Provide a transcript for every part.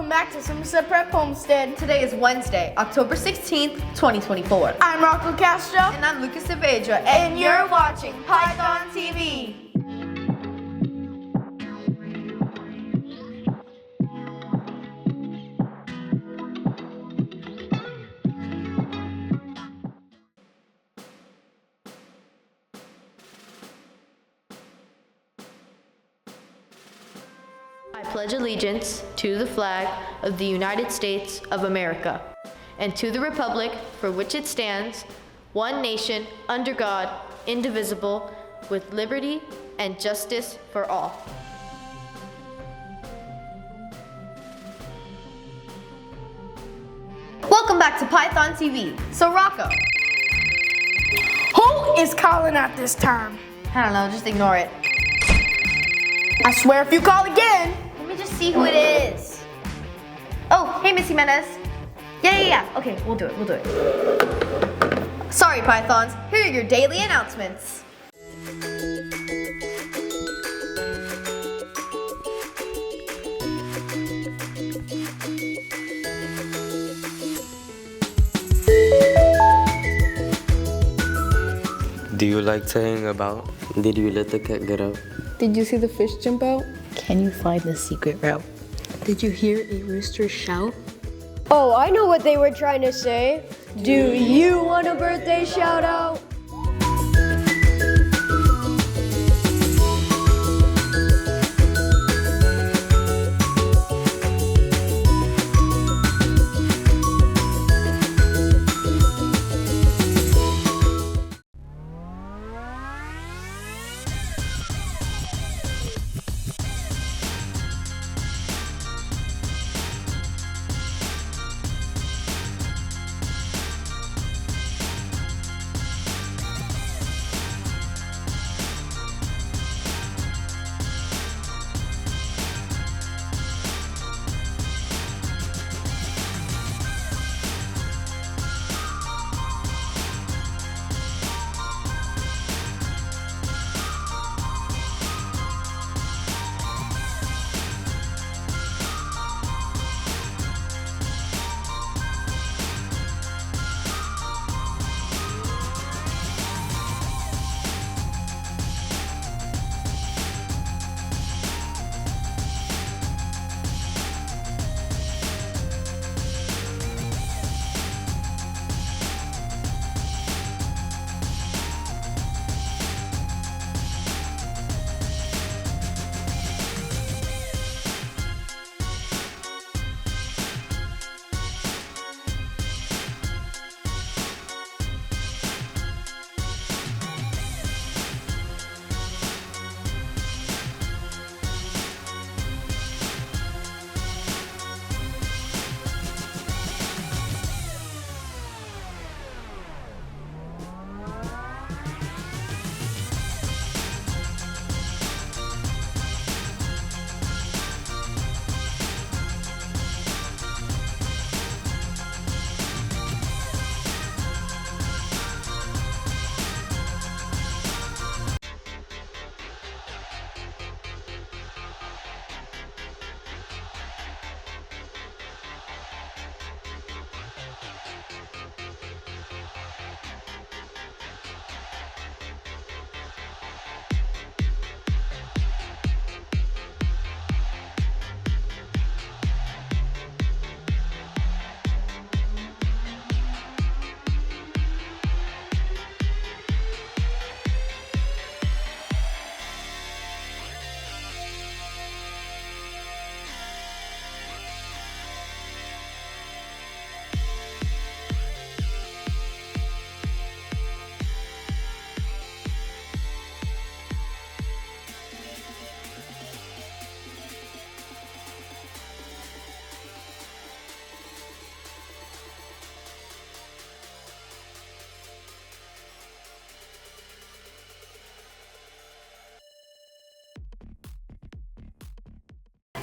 Welcome back to Somerset Prep Homestead. Today is Wednesday, October 16th, 2024. I'm Rocco Castro. And I'm Lucas Saavedra. And you're watching Python TV. I pledge allegiance to the flag of the United States of America and to the republic for which it stands, one nation, under God, indivisible, with liberty and justice for all. Welcome back to Python TV. So Rocco. Who is calling at this time? I don't know, just ignore it. I swear if you call again. Let me just see who it is. Oh, hey, Miss Jimenez. Yeah. Okay, we'll do it. Sorry, Pythons. Here are your daily announcements. Do you like to hang about? Did you let the cat get out? Did you see the fish jump out? Can you find the secret route? Did you hear a rooster shout? Oh, I know what they were trying to say. Do you want a birthday shout out?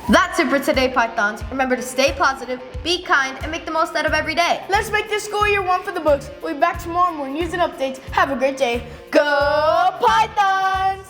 That's it for today, Pythons. Remember to stay positive, be kind, and make the most out of every day. Let's make this school year one for the books. We'll be back tomorrow morning news and updates. Have a great day. Go Pythons!